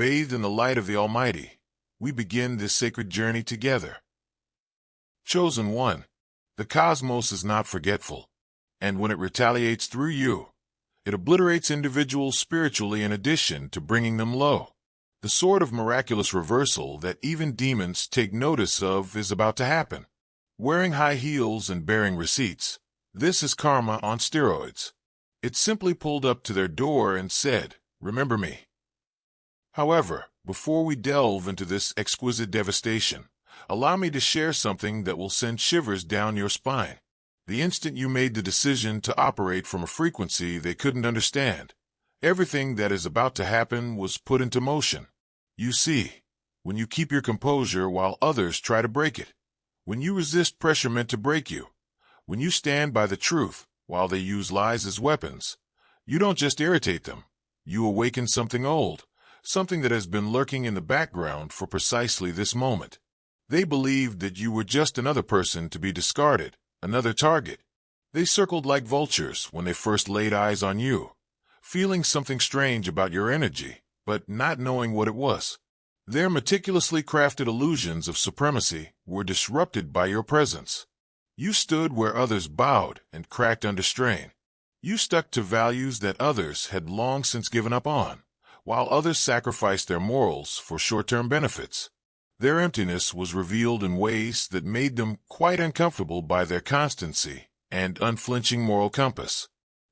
bathed in the light of the Almighty, we begin this sacred journey together. Chosen one, the cosmos is not forgetful, and when it retaliates through you, it obliterates individuals spiritually in addition to bringing them low. The sort of miraculous reversal that even demons take notice of is about to happen. Wearing high heels and bearing receipts, this is karma on steroids. It simply pulled up to their door and said, "Remember me." However, before we delve into this exquisite devastation, allow me to share something that will send shivers down your spine. The instant you made the decision to operate from a frequency they couldn't understand, everything that is about to happen was put into motion. You see, when you keep your composure while others try to break it, when you resist pressure meant to break you, when you stand by the truth while they use lies as weapons, you don't just irritate them, you awaken something old, something that has been lurking in the background for precisely this moment. They believed that you were just another person to be discarded, another target. They circled like vultures when they first laid eyes on you, feeling something strange about your energy, but not knowing what it was. Their meticulously crafted illusions of supremacy were disrupted by your presence. You stood where others bowed and cracked under strain. You stuck to values that others had long since given up on, while others sacrificed their morals for short-term benefits. Their emptiness was revealed in ways that made them quite uncomfortable by their constancy and unflinching moral compass.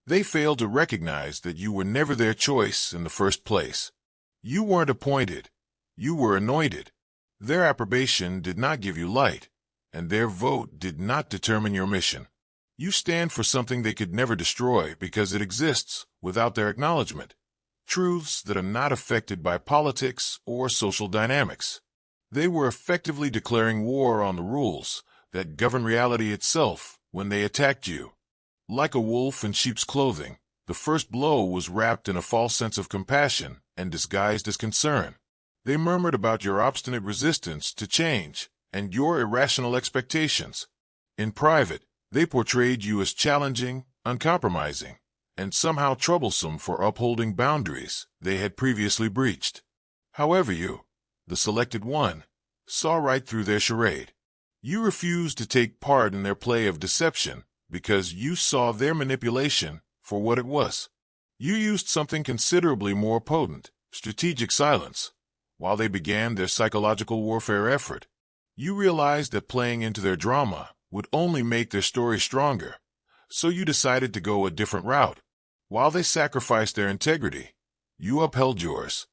They failed to recognize that you were never their choice in the first place. You weren't appointed. You were anointed. Their approbation did not give you light, and their vote did not determine your mission. You stand for something they could never destroy because it exists without their acknowledgement. Truths that are not affected by politics or social dynamics. They were effectively declaring war on the rules that govern reality itself when they attacked you. Like a wolf in sheep's clothing, the first blow was wrapped in a false sense of compassion and disguised as concern. They murmured about your obstinate resistance to change and your irrational expectations. In private, they portrayed you as challenging, uncompromising, and somehow troublesome for upholding boundaries they had previously breached. However, you, the selected one, saw right through their charade. You refused to take part in their play of deception because you saw their manipulation for what it was. You used something considerably more potent, strategic silence, while they began their psychological warfare effort. You realized that playing into their drama would only make their story stronger, so you decided to go a different route. While they sacrificed their integrity, you upheld yours.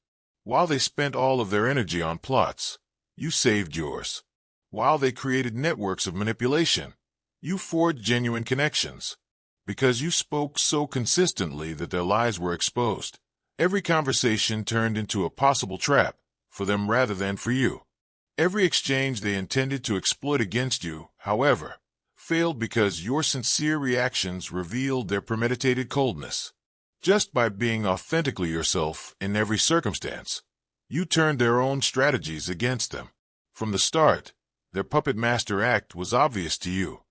While they spent all of their energy on plots, you saved yours. While they created networks of manipulation, you forged genuine connections. Because you spoke so consistently that their lies were exposed, every conversation turned into a possible trap for them rather than for you. Every exchange they intended to exploit against you, however, failed because your sincere reactions revealed their premeditated coldness. Just by being authentically yourself in every circumstance, you turned their own strategies against them. From the start, their puppet master act was obvious to you.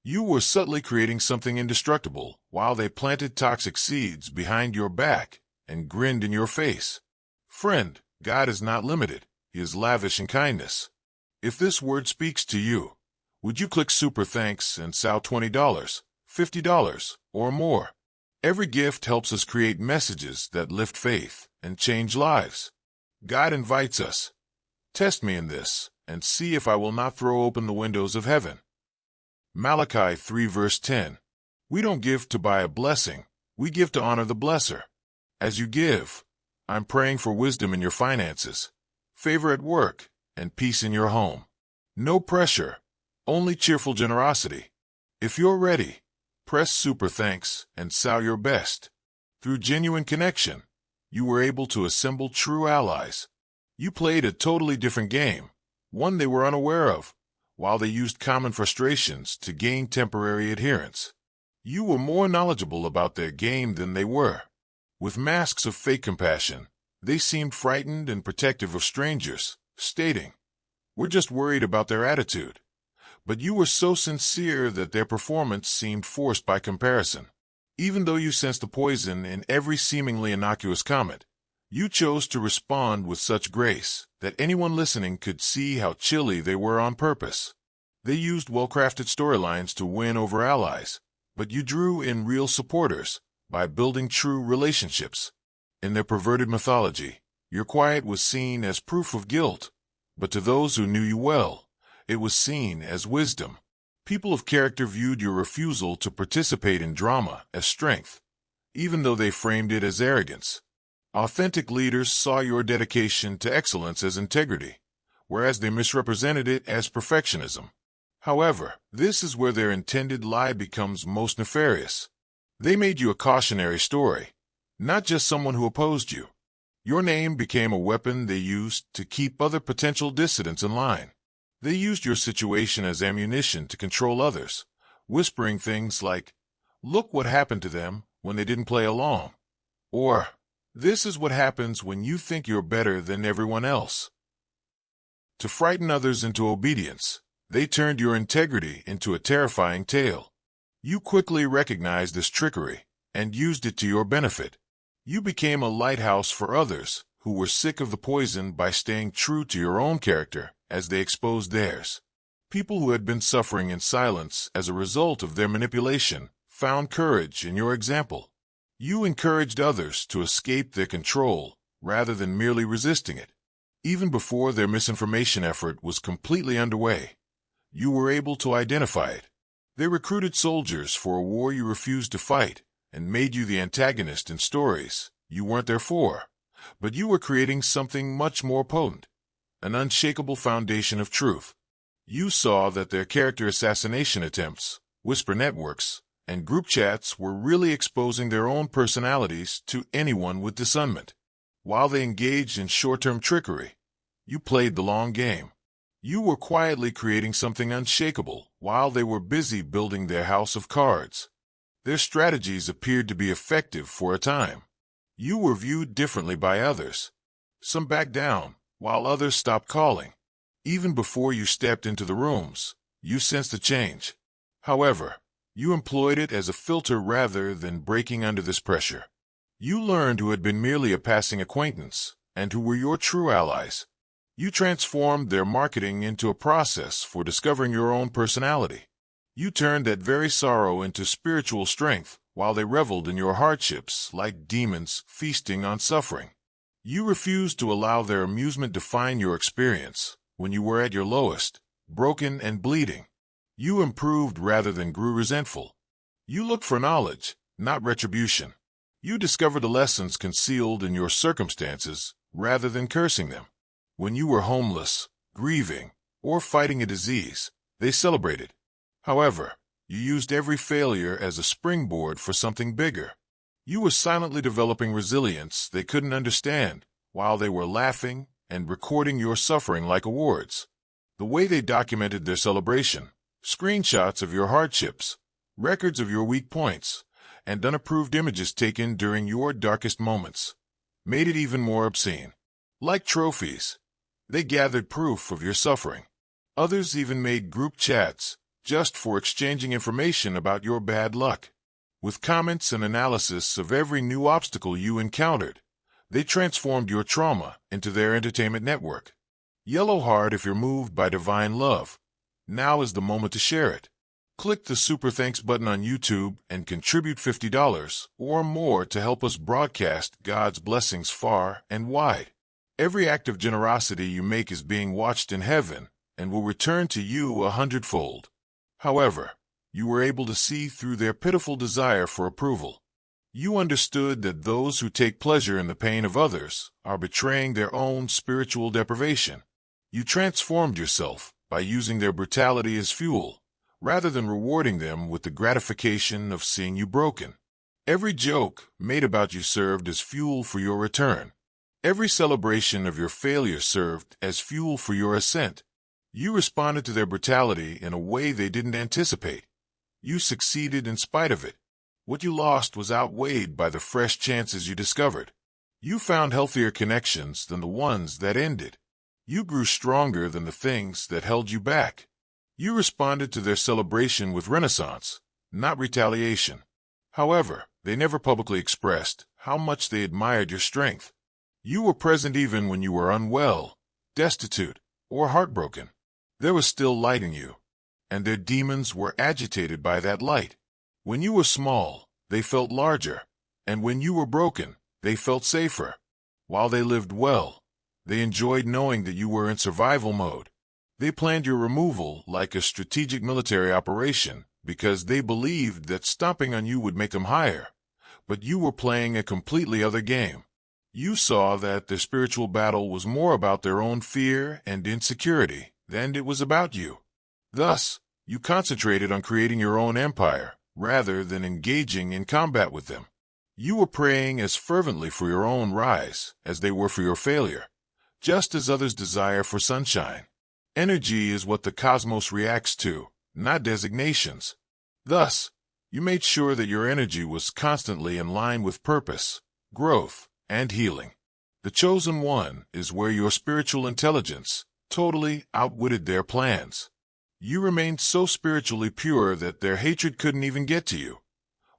You were subtly creating something indestructible while they planted toxic seeds behind your back and grinned in your face. Friend, God is not limited. He is lavish in kindness. If this word speaks to you, would you click super thanks and sow $20, $50, or more? Every gift helps us create messages that lift faith and change lives. God invites us. Test me in this, and see if I will not throw open the windows of heaven. Malachi 3 verse 10. We don't give to buy a blessing, we give to honor the blesser. As you give, I'm praying for wisdom in your finances, favor at work, and peace in your home. No pressure, only cheerful generosity. If you're ready, press super thanks and sow your best. Through genuine connection, you were able to assemble true allies. You played a totally different game, one they were unaware of, while they used common frustrations to gain temporary adherence. You were more knowledgeable about their game than they were. With masks of fake compassion, they seemed frightened and protective of strangers, stating, "We're just worried about their attitude." But you were so sincere that their performance seemed forced by comparison. Even though you sensed the poison in every seemingly innocuous comment, You chose to respond with such grace that anyone listening could see how chilly they were on purpose. They used well-crafted storylines to win over allies, but you drew in real supporters by building true relationships. In their perverted mythology, your quiet was seen as proof of guilt, but to those who knew you well, it was seen as wisdom. People of character viewed your refusal to participate in drama as strength, even though they framed it as arrogance. Authentic leaders saw your dedication to excellence as integrity, whereas they misrepresented it as perfectionism. However, this is where their intended lie becomes most nefarious. They made you a cautionary story, not just someone who opposed you. Your name became a weapon they used to keep other potential dissidents in line. They used your situation as ammunition to control others, whispering things like, "Look what happened to them when they didn't play along," or "This is what happens when you think you're better than everyone else." To frighten others into obedience, they turned your integrity into a terrifying tale. You quickly recognized this trickery and used it to your benefit. You became a lighthouse for others who were sick of the poison by staying true to your own character as they exposed theirs. People who had been suffering in silence as a result of their manipulation found courage in your example. You encouraged others to escape their control rather than merely resisting it. Even before their misinformation effort was completely underway, you were able to identify it. They recruited soldiers for a war you refused to fight and made you the antagonist in stories you weren't there for. But you were creating something much more potent, an unshakable foundation of truth. You saw that their character assassination attempts, whisper networks, and group chats were really exposing their own personalities to anyone with discernment. While they engaged in short-term trickery, you played the long game. You were quietly creating something unshakable while they were busy building their house of cards. Their strategies appeared to be effective for a time. You were viewed differently by others. Some backed down, while others stopped calling. Even before you stepped into the rooms, you sensed a change. However, you employed it as a filter rather than breaking under this pressure. You learned who had been merely a passing acquaintance and who were your true allies. You transformed their marketing into a process for discovering your own personality. You turned that very sorrow into spiritual strength while they reveled in your hardships like demons feasting on suffering. You refused to allow their amusement define your experience when you were at your lowest, broken and bleeding. You improved rather than grew resentful. You looked for knowledge, not retribution. You discovered the lessons concealed in your circumstances rather than cursing them. When you were homeless, grieving, or fighting a disease, they celebrated. However, you used every failure as a springboard for something bigger. You were silently developing resilience they couldn't understand while they were laughing and recording your suffering like awards. The way they documented their celebration, screenshots of your hardships, records of your weak points, and unapproved images taken during your darkest moments, made it even more obscene. Like trophies, they gathered proof of your suffering. Others even made group chats just for exchanging information about your bad luck. With comments and analysis of every new obstacle you encountered, they transformed your trauma into their entertainment network. Yellow heart if you're moved by divine love. Now is the moment to share it. Click the Super Thanks button on YouTube and contribute $50 or more to help us broadcast God's blessings far and wide. Every act of generosity you make is being watched in heaven and will return to you 100-fold. However, you were able to see through their pitiful desire for approval. You understood that those who take pleasure in the pain of others are betraying their own spiritual deprivation. You transformed yourself by using their brutality as fuel, rather than rewarding them with the gratification of seeing you broken. Every joke made about you served as fuel for your return. Every celebration of your failure served as fuel for your ascent. You responded to their brutality in a way they didn't anticipate. You succeeded in spite of it. What you lost was outweighed by the fresh chances you discovered. You found healthier connections than the ones that ended. You grew stronger than the things that held you back. You responded to their celebration with renaissance, not retaliation. However, they never publicly expressed how much they admired your strength. You were present even when you were unwell, destitute, or heartbroken. There was still light in you, and their demons were agitated by that light. When you were small, they felt larger, and when you were broken, they felt safer. While they lived well, they enjoyed knowing that you were in survival mode. They planned your removal like a strategic military operation because they believed that stomping on you would make them higher. But you were playing a completely other game. You saw that their spiritual battle was more about their own fear and insecurity than it was about you. Thus, you concentrated on creating your own empire rather than engaging in combat with them. You were praying as fervently for your own rise as they were for your failure, just as others desire for sunshine. Energy is what the cosmos reacts to, not designations. Thus, you made sure that your energy was constantly in line with purpose, growth, and healing. The Chosen One is where your spiritual intelligence totally outwitted their plans. You remained so spiritually pure that their hatred couldn't even get to you,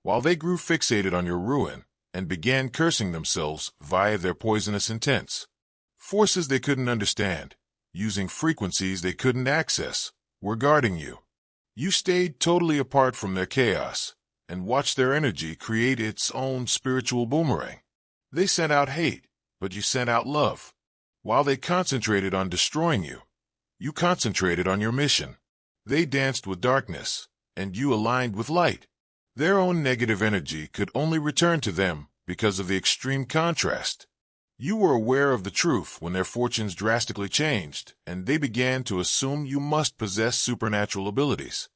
while they grew fixated on your ruin and began cursing themselves via their poisonous intents. Forces they couldn't understand, using frequencies they couldn't access, were guarding you. You stayed totally apart from their chaos and watched their energy create its own spiritual boomerang. They sent out hate, but you sent out love. While they concentrated on destroying you, you concentrated on your mission. They danced with darkness, and you aligned with light. Their own negative energy could only return to them because of the extreme contrast. You were aware of the truth when their fortunes drastically changed, and they began to assume you must possess supernatural abilities.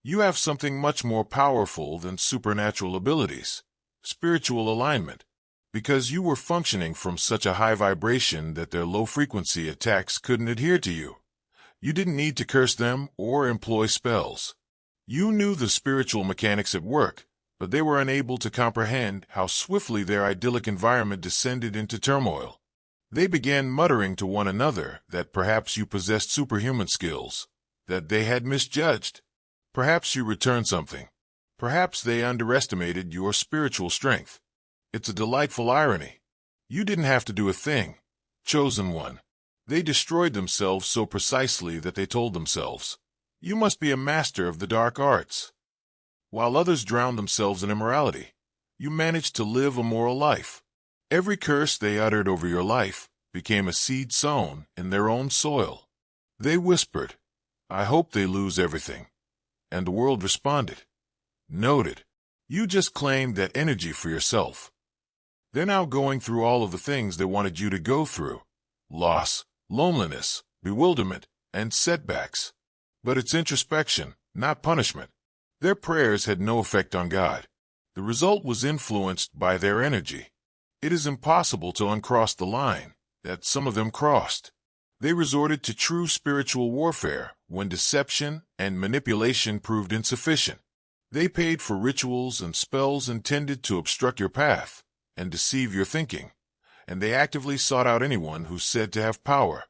You have something much more powerful than supernatural abilities: spiritual alignment. Because you were functioning from such a high vibration that their low-frequency attacks couldn't adhere to you. You didn't need to curse them or employ spells. You knew the spiritual mechanics at work, but they were unable to comprehend how swiftly their idyllic environment descended into turmoil. They began muttering to one another that perhaps you possessed superhuman skills, that they had misjudged. Perhaps you returned something. Perhaps they underestimated your spiritual strength. It's a delightful irony. You didn't have to do a thing, Chosen One. They destroyed themselves so precisely that they told themselves, "You must be a master of the dark arts." While others drowned themselves in immorality, you managed to live a moral life. Every curse they uttered over your life became a seed sown in their own soil. They whispered, "I hope they lose everything." And the world responded, "Noted. You just claimed that energy for yourself." They're now going through all of the things they wanted you to go through: loss, loneliness, bewilderment, and setbacks. But it's introspection, not punishment. Their prayers had no effect on God. The result was influenced by their energy. It is impossible to uncross the line that some of them crossed. They resorted to true spiritual warfare when deception and manipulation proved insufficient. They paid for rituals and spells intended to obstruct your path and deceive your thinking, and they actively sought out anyone who said to have power.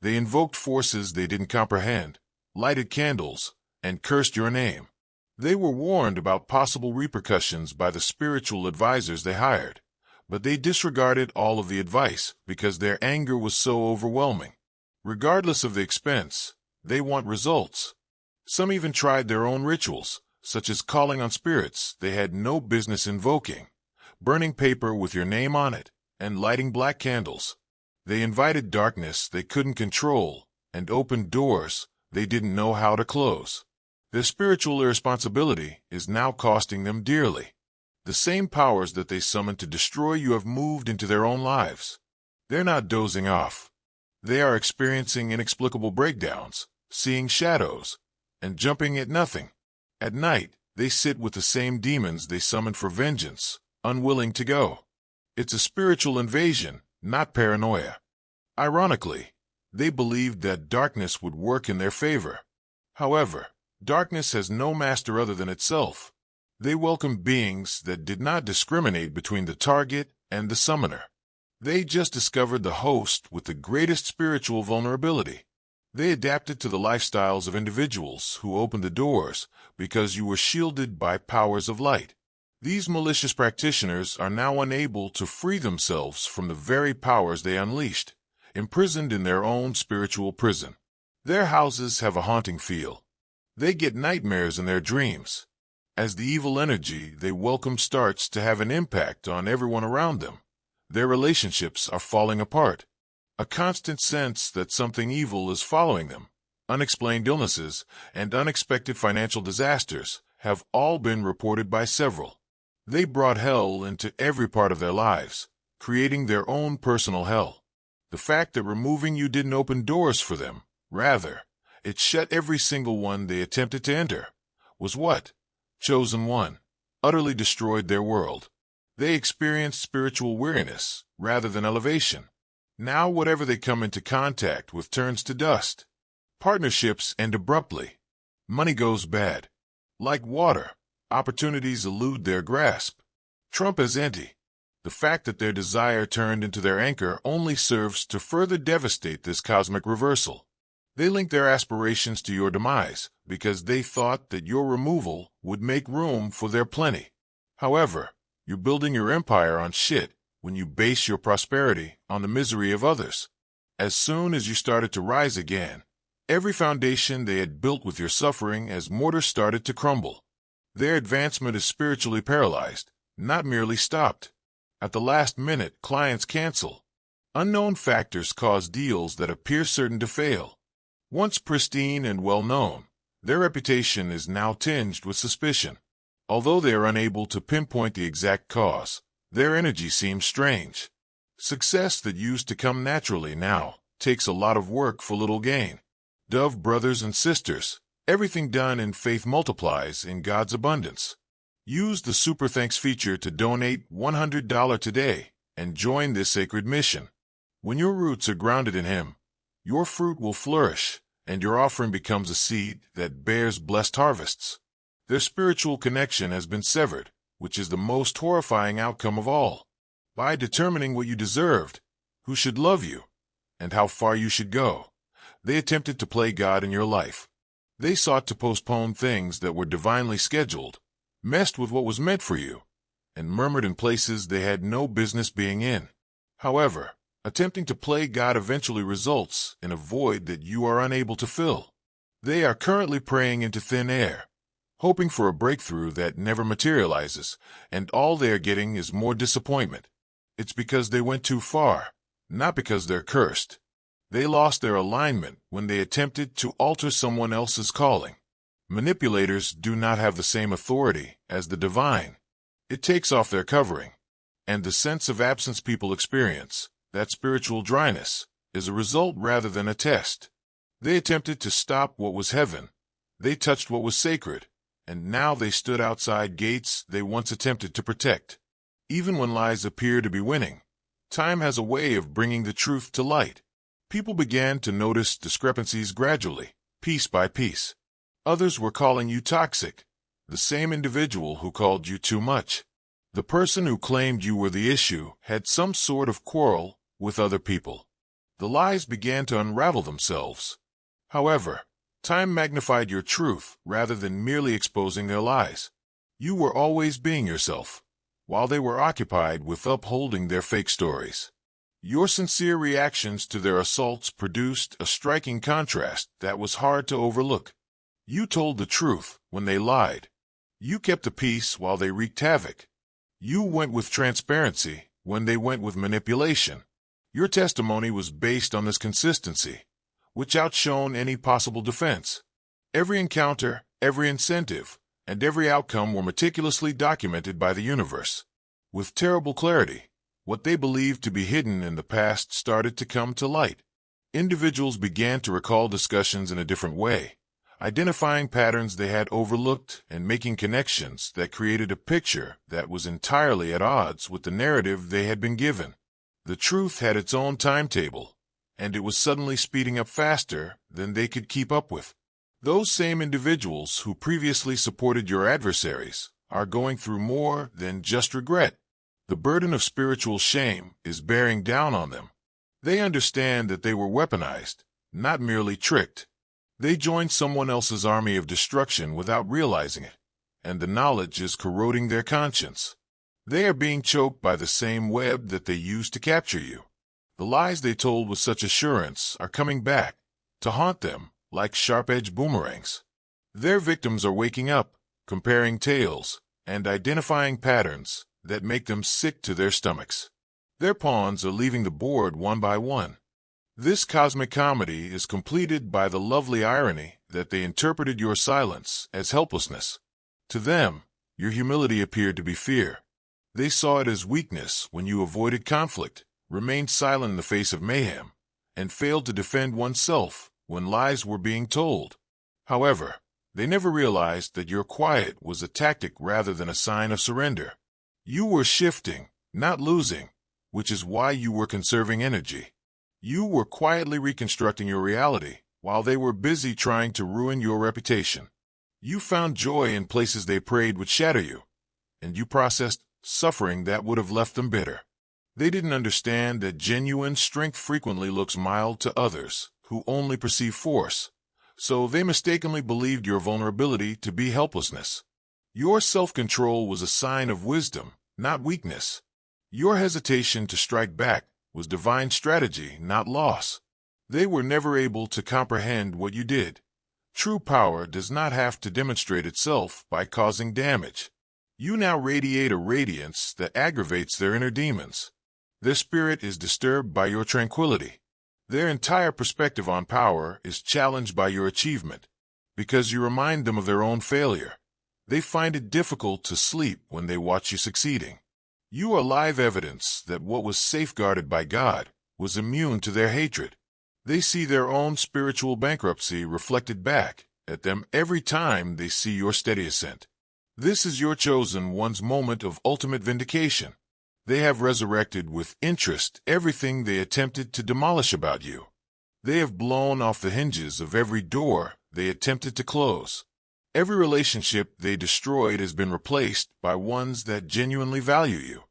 They invoked forces they didn't comprehend, lighted candles, and cursed your name. They were warned about possible repercussions by the spiritual advisors they hired, but they disregarded all of the advice because their anger was so overwhelming. Regardless of the expense, they want results. Some even tried their own rituals, such as calling on spirits they had no business invoking, burning paper with your name on it, and lighting black candles. They invited darkness they couldn't control and opened doors they didn't know how to close. Their spiritual irresponsibility is now costing them dearly. The same powers that they summoned to destroy you have moved into their own lives. They're not dozing off. They are experiencing inexplicable breakdowns, seeing shadows, and jumping at nothing. At night, they sit with the same demons they summoned for vengeance, unwilling to go. It's a spiritual invasion, not paranoia. Ironically, they believed that darkness would work in their favor. However, darkness has no master other than itself. They welcomed beings that did not discriminate between the target and the summoner. They just discovered the host with the greatest spiritual vulnerability. They adapted to the lifestyles of individuals who opened the doors because you were shielded by powers of light. These malicious practitioners are now unable to free themselves from the very powers they unleashed, imprisoned in their own spiritual prison. Their houses have a haunting feel. They get nightmares in their dreams. As the evil energy they welcome starts to have an impact on everyone around them, their relationships are falling apart. A constant sense that something evil is following them, unexplained illnesses, and unexpected financial disasters have all been reported by several. They brought hell into every part of their lives, creating their own personal hell. The fact that removing you didn't open doors for them, rather, it shut every single one they attempted to enter, was what? Chosen one, utterly destroyed their world. They experienced spiritual weariness rather than elevation. Now whatever they come into contact with turns to dust. Partnerships end abruptly. Money goes bad. Like water, opportunities elude their grasp. Trump as anti. The fact that their desire turned into their anchor only serves to further devastate this cosmic reversal. They link their aspirations to your demise because they thought that your removal would make room for their plenty. However, you're building your empire on shit when you base your prosperity on the misery of others. As soon as you started to rise again, every foundation they had built with your suffering as mortar started to crumble. Their advancement is spiritually paralyzed, not merely stopped. At the last minute, clients cancel. Unknown factors cause deals that appear certain to fail. Once pristine and well-known, their reputation is now tinged with suspicion. Although they are unable to pinpoint the exact cause, their energy seems strange. Success that used to come naturally now takes a lot of work for little gain. Dove brothers and sisters, everything done in faith multiplies in God's abundance. Use the Super Thanks feature to donate $100 today and join this sacred mission. When your roots are grounded in Him, your fruit will flourish, and your offering becomes a seed that bears blessed harvests. Their spiritual connection has been severed, which is the most horrifying outcome of all. By determining what you deserved, who should love you, and how far you should go, they attempted to play God in your life. They sought to postpone things that were divinely scheduled, messed with what was meant for you, and murmured in places they had no business being in. However, attempting to play God eventually results in a void that you are unable to fill. They are currently praying into thin air, hoping for a breakthrough that never materializes, and all they are getting is more disappointment. It's because they went too far, not because they're cursed. They lost their alignment when they attempted to alter someone else's calling. Manipulators do not have the same authority as the divine. It takes off their covering, and the sense of absence people experience, that spiritual dryness, is a result rather than a test. They attempted to stop what was heaven. They touched what was sacred, and now they stood outside gates they once attempted to protect. Even when lies appear to be winning, time has a way of bringing the truth to light. People began to notice discrepancies gradually, piece by piece. Others were calling you toxic, the same individual who called you too much. The person who claimed you were the issue had some sort of quarrel with other people. The lies began to unravel themselves. However, time magnified your truth rather than merely exposing their lies. You were always being yourself, while they were occupied with upholding their fake stories. Your sincere reactions to their assaults produced a striking contrast that was hard to overlook. You told the truth when they lied. You kept the peace while they wreaked havoc. You went with transparency when they went with manipulation. Your testimony was based on this consistency, which outshone any possible defense. Every encounter, every incentive, and every outcome were meticulously documented by the universe. With terrible clarity, what they believed to be hidden in the past started to come to light. Individuals began to recall discussions in a different way, identifying patterns they had overlooked and making connections that created a picture that was entirely at odds with the narrative they had been given. The truth had its own timetable, and it was suddenly speeding up faster than they could keep up with. Those same individuals who previously supported your adversaries are going through more than just regret. The burden of spiritual shame is bearing down on them. They understand that they were weaponized, not merely tricked. They joined someone else's army of destruction without realizing it, and the knowledge is corroding their conscience. They are being choked by the same web that they used to capture you. The lies they told with such assurance are coming back to haunt them like sharp-edged boomerangs. Their victims are waking up, comparing tales, and identifying patterns that make them sick to their stomachs. Their pawns are leaving the board one by one. This cosmic comedy is completed by the lovely irony that they interpreted your silence as helplessness. To them, your humility appeared to be fear. They saw it as weakness when you avoided conflict, remained silent in the face of mayhem, and failed to defend oneself when lies were being told. However, they never realized that your quiet was a tactic rather than a sign of surrender. You were shifting, not losing, which is why you were conserving energy. You were quietly reconstructing your reality while they were busy trying to ruin your reputation. You found joy in places they prayed would shatter you, and you processed suffering that would have left them bitter. They didn't understand that genuine strength frequently looks mild to others who only perceive force, so they mistakenly believed your vulnerability to be helplessness. Your self-control was a sign of wisdom, not weakness. Your hesitation to strike back was divine strategy, not loss. They were never able to comprehend what you did. True power does not have to demonstrate itself by causing damage. You now radiate a radiance that aggravates their inner demons. Their spirit is disturbed by your tranquility. Their entire perspective on power is challenged by your achievement. Because you remind them of their own failure, they find it difficult to sleep when they watch you succeeding. You are live evidence that what was safeguarded by God was immune to their hatred. They see their own spiritual bankruptcy reflected back at them every time they see your steady ascent. This is your chosen one's moment of ultimate vindication. They have resurrected with interest everything they attempted to demolish about you. They have blown off the hinges of every door they attempted to close. Every relationship they destroyed has been replaced by ones that genuinely value you.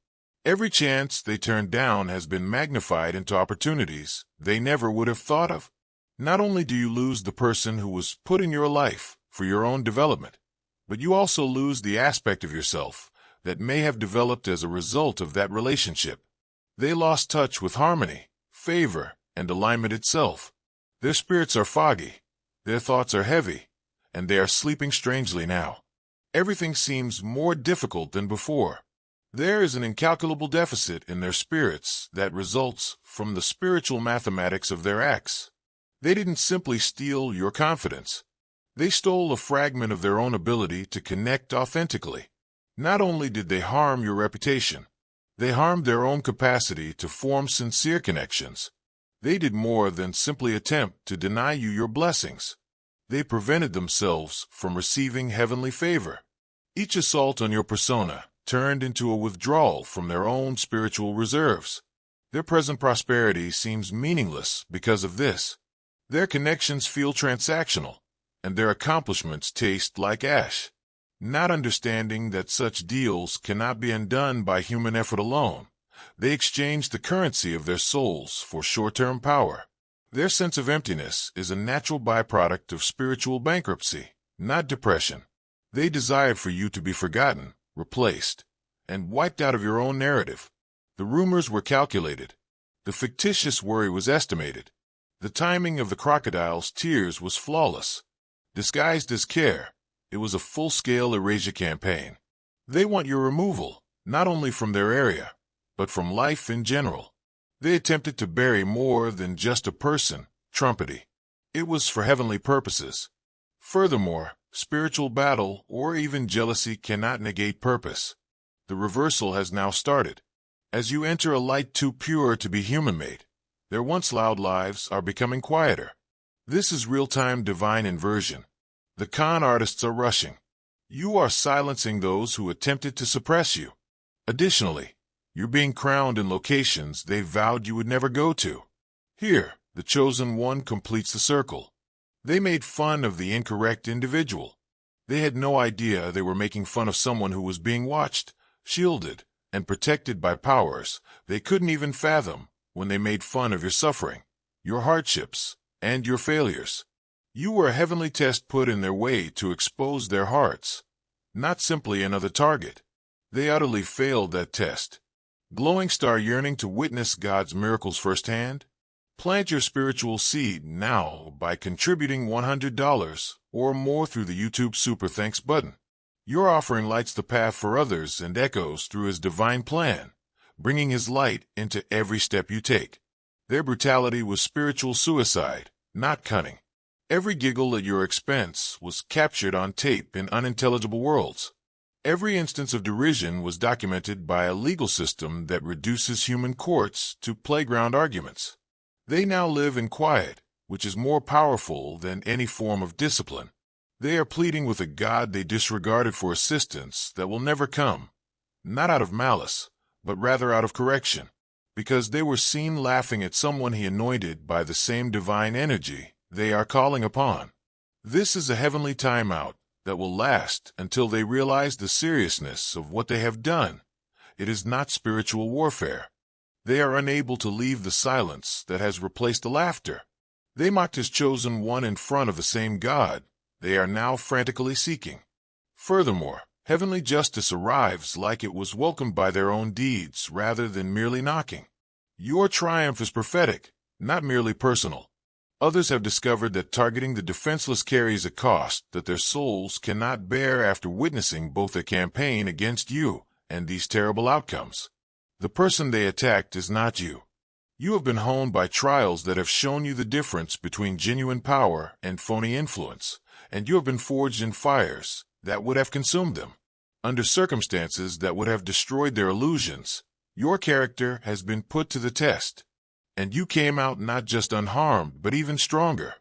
Every chance they turned down has been magnified into opportunities they never would have thought of. Not only do you lose the person who was put in your life for your own development, but you also lose the aspect of yourself that may have developed as a result of that relationship. They lost touch with harmony, favor, and alignment itself. Their spirits are foggy, their thoughts are heavy, and they are sleeping strangely now. Everything seems more difficult than before. There is an incalculable deficit in their spirits that results from the spiritual mathematics of their acts. They didn't simply steal your confidence. They stole a fragment of their own ability to connect authentically. Not only did they harm your reputation, they harmed their own capacity to form sincere connections. They did more than simply attempt to deny you your blessings. They prevented themselves from receiving heavenly favor. Each assault on your persona turned into a withdrawal from their own spiritual reserves. Their present prosperity seems meaningless because of this. Their connections feel transactional, and their accomplishments taste like ash. Not understanding that such deals cannot be undone by human effort alone, they exchange the currency of their souls for short-term power. Their sense of emptiness is a natural byproduct of spiritual bankruptcy, not depression. They desired for you to be forgotten, replaced, and wiped out of your own narrative. The rumors were calculated. The fictitious worry was estimated. The timing of the crocodile's tears was flawless. Disguised as care, it was a full-scale erasure campaign. They want your removal, not only from their area, but from life in general. They attempted to bury more than just a person, trumpety. It was for heavenly purposes. Furthermore, spiritual battle or even jealousy cannot negate purpose. The reversal has now started. As you enter a light too pure to be human-made, their once loud lives are becoming quieter. This is real-time divine inversion. The con artists are rushing. You are silencing those who attempted to suppress you. Additionally, you're being crowned in locations they vowed you would never go to. Here, the chosen one completes the circle. They made fun of the incorrect individual. They had no idea they were making fun of someone who was being watched, shielded, and protected by powers they couldn't even fathom when they made fun of your suffering, your hardships, and your failures. You were a heavenly test put in their way to expose their hearts. not simply another target. They utterly failed that test. Glowing star yearning to witness God's miracles firsthand? Plant your spiritual seed now by contributing $100 or more through the YouTube Super Thanks button. Your offering lights the path for others and echoes through His divine plan, bringing His light into every step you take. Their brutality was spiritual suicide, not cunning. Every giggle at your expense was captured on tape in unintelligible worlds. Every instance of derision was documented by a legal system that reduces human courts to playground arguments. They now live in quiet, which is more powerful than any form of discipline. They are pleading with a God they disregarded for assistance that will never come, not out of malice, but rather out of correction, because they were seen laughing at someone He anointed by the same divine energy they are calling upon. This is a heavenly timeout that will last until they realize the seriousness of what they have done. It is not spiritual warfare. They are unable to leave the silence that has replaced the laughter. They mocked His chosen one in front of the same God they are now frantically seeking. Furthermore, heavenly justice arrives like it was welcomed by their own deeds rather than merely knocking. Your triumph is prophetic, not merely personal. Others have discovered that targeting the defenseless carries a cost that their souls cannot bear after witnessing both their campaign against you and these terrible outcomes. The person they attacked is not you. You have been honed by trials that have shown you the difference between genuine power and phony influence, and you have been forged in fires that would have consumed them. Under circumstances that would have destroyed their illusions, your character has been put to the test. And you came out not just unharmed, but even stronger.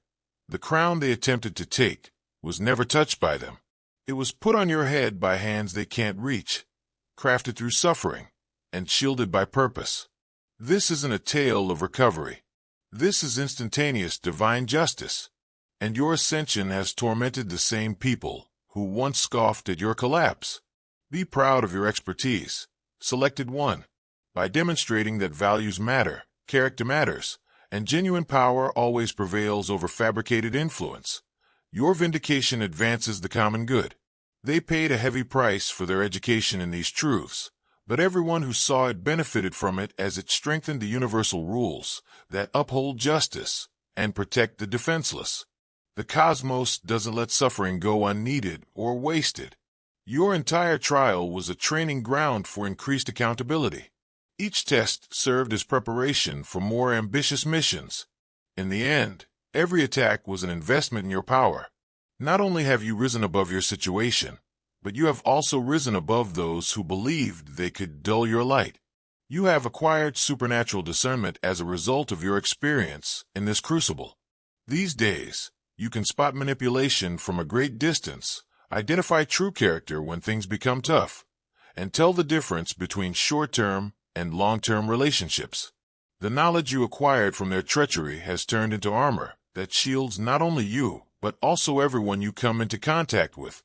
The crown they attempted to take was never touched by them. It was put on your head by hands they can't reach, crafted through suffering, and shielded by purpose. This isn't a tale of recovery. This is instantaneous divine justice. And your ascension has tormented the same people who once scoffed at your collapse. Be proud of your expertise, selected one, by demonstrating that values matter, character matters, and genuine power always prevails over fabricated influence. Your vindication advances the common good. They paid a heavy price for their education in these truths, but everyone who saw it benefited from it as it strengthened the universal rules that uphold justice and protect the defenseless. The cosmos doesn't let suffering go unneeded or wasted. Your entire trial was a training ground for increased accountability. Each test served as preparation for more ambitious missions. In the end, every attack was an investment in your power. Not only have you risen above your situation, but you have also risen above those who believed they could dull your light. You have acquired supernatural discernment as a result of your experience in this crucible. These days, you can spot manipulation from a great distance, identify true character when things become tough, and tell the difference between short-term and long-term relationships. The knowledge you acquired from their treachery has turned into armor that shields not only you, but also everyone you come into contact with.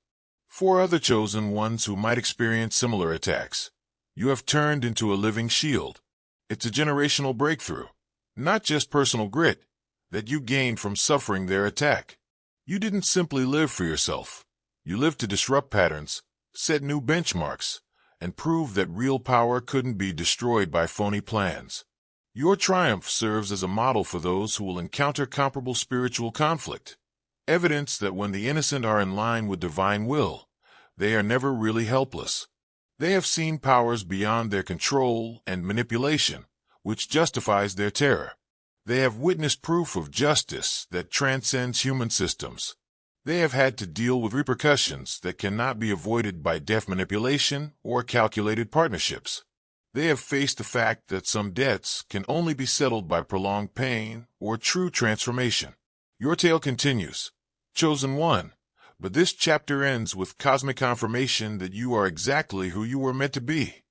For other chosen ones who might experience similar attacks, you have turned into a living shield. It's a generational breakthrough, not just personal grit, that you gained from suffering their attack. You didn't simply live for yourself. You lived to disrupt patterns, set new benchmarks, and prove that real power couldn't be destroyed by phony plans. Your triumph serves as a model for those who will encounter comparable spiritual conflict, evidence that when the innocent are in line with divine will, they are never really helpless. They have seen powers beyond their control and manipulation, which justifies their terror. They have witnessed proof of justice that transcends human systems. They have had to deal with repercussions that cannot be avoided by deft manipulation or calculated partnerships. They have faced the fact that some debts can only be settled by prolonged pain or true transformation. Your tale continues, chosen one, but this chapter ends with cosmic confirmation that you are exactly who you were meant to be,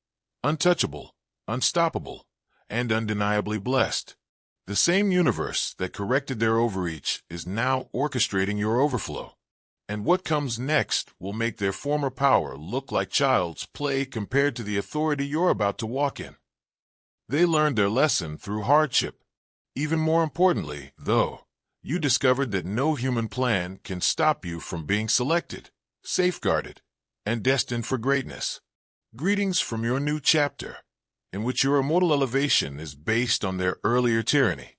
untouchable, unstoppable, and undeniably blessed. The same universe that corrected their overreach is now orchestrating your overflow. And what comes next will make their former power look like child's play compared to the authority you're about to walk in. They learned their lesson through hardship. Even more importantly, though, you discovered that no human plan can stop you from being selected, safeguarded, and destined for greatness. Greetings from your new chapter, in which your immortal elevation is based on their earlier tyranny.